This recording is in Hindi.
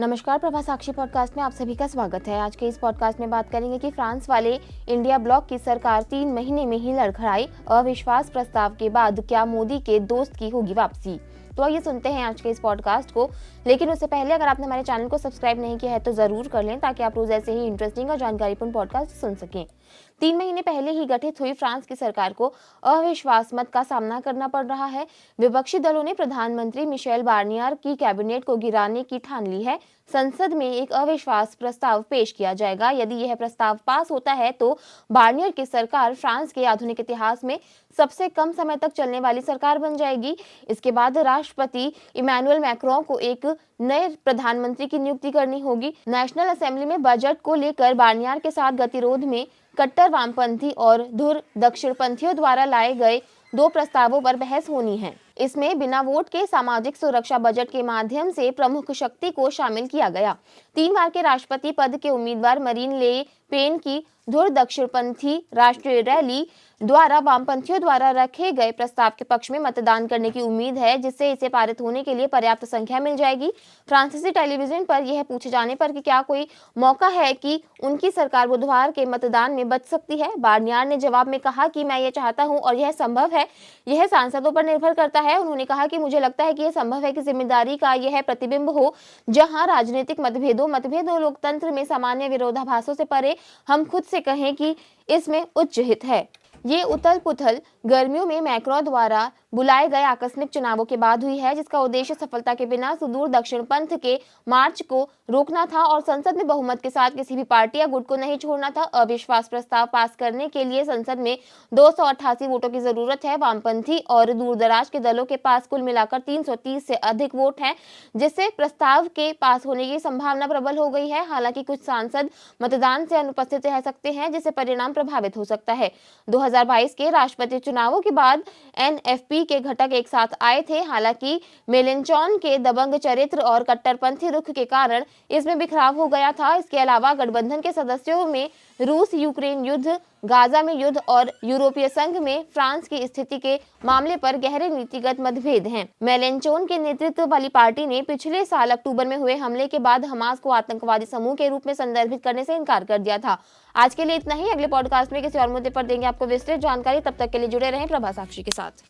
नमस्कार, प्रभा साक्षी पॉडकास्ट में आप सभी का स्वागत है। आज के इस पॉडकास्ट में बात करेंगे कि फ्रांस वाले इंडिया ब्लॉक की सरकार 3 महीने में ही लड़खड़ाई, अविश्वास प्रस्ताव के बाद क्या मोदी के दोस्त की होगी वापसी। तो आइए सुनते हैं आज के इस पॉडकास्ट को। लेकिन उससे पहले अगर आपने हमारे चैनल को सब्सक्राइब नहीं किया है तो जरूर कर लें, ताकि आप रोज ऐसे ही इंटरेस्टिंग और जानकारीपूर्ण पॉडकास्ट सुन सकें। 3 महीने पहले ही गठित हुई फ्रांस की सरकार को अविश्वास मत का सामना करना पड़ रहा है। विपक्षी दलों ने प्रधानमंत्री मिशेल बार्नियर की कैबिनेट को गिराने की ठान ली है। संसद में एक अविश्वास प्रस्ताव पेश किया जाएगा। यदि यह प्रस्ताव पास होता है तो बार्नियर की सरकार फ्रांस के आधुनिक इतिहास में सबसे कम समय तक चलने वाली सरकार बन जाएगी। इसके बाद राष्ट्रपति इमैनुअल मैक्रों को एक नए प्रधानमंत्री की नियुक्ति करनी होगी। नेशनल असेंबली में बजट को लेकर बार्नियर के साथ गतिरोध में कट्टर वामपंथी और धुर दक्षिणपंथियों द्वारा लाए गए 2 प्रस्तावों पर बहस होनी है। इसमें बिना वोट के सामाजिक सुरक्षा बजट के माध्यम से प्रमुख शक्ति को शामिल किया गया। 3 बार के राष्ट्रपति पद के उम्मीदवार मरीन ले पेन की धुर दक्षिणपंथी राष्ट्रीय रैली द्वारा वामपंथियों द्वारा रखे गए प्रस्ताव के पक्ष में मतदान करने की उम्मीद है, जिससे इसे पारित होने के लिए पर्याप्त संख्या मिल जाएगी। फ्रांसीसी टेलीविजन पर यह पूछे जाने पर कि क्या कोई मौका है कि उनकी सरकार बुधवार के मतदान में बच सकती है, बार्नियर ने जवाब में कहा कि मैं ये चाहता हूं और यह संभव है। यह सांसदों पर निर्भर करता है। उन्होंने कहा कि मुझे लगता है कि यह संभव है कि जिम्मेदारी का यह प्रतिबिंब हो, जहां राजनीतिक मतभेदों लोकतंत्र में सामान्य विरोधाभासों से परे हम खुद से कहें कि इसमें उच्च हित है। ये उथल पुथल गर्मियों में मैक्रों द्वारा बुलाए गए आकस्मिक चुनावों के बाद हुई है, जिसका उद्देश्य सफलता के बिना सुदूर दक्षिण पंथ के मार्च को रोकना था और संसद में बहुमत के साथ किसी भी पार्टी या गुट को नहीं छोड़ना था। अविश्वास प्रस्ताव पास करने के लिए संसद में 288 वोटों की जरूरत है। वामपंथी और दूरदराज के दलों के पास कुल मिलाकर 330 से अधिक वोट हैं, जिससे प्रस्ताव के पास होने की संभावना प्रबल हो गई है। हालांकि कुछ सांसद मतदान से अनुपस्थित रह सकते हैं, जिससे परिणाम प्रभावित हो सकता है। 2022 के राष्ट्रपति चुनावों के बाद एनएफपी के घटक एक साथ आए थे। हालांकि मेलेंचौन के दबंग चरित्र और कट्टरपंथी रुख के कारण इसमें बिखराव हो गया था। इसके अलावा गठबंधन के सदस्यों में रूस यूक्रेन युद्ध, गाजा में युद्ध और यूरोपीय संघ में फ्रांस की स्थिति के मामले पर गहरे नीतिगत मतभेद हैं। मेलेंचौन के नेतृत्व वाली पार्टी ने पिछले साल अक्टूबर में हुए हमले के बाद हमास को आतंकवादी समूह के रूप में संदर्भित करने से इनकार कर दिया था। आज के लिए इतना ही। अगले पॉडकास्ट में किसी और मुद्दे पर देंगे आपको विस्तृत जानकारी। तब तक के लिए जुड़े रहें प्रभा साक्षी के साथ।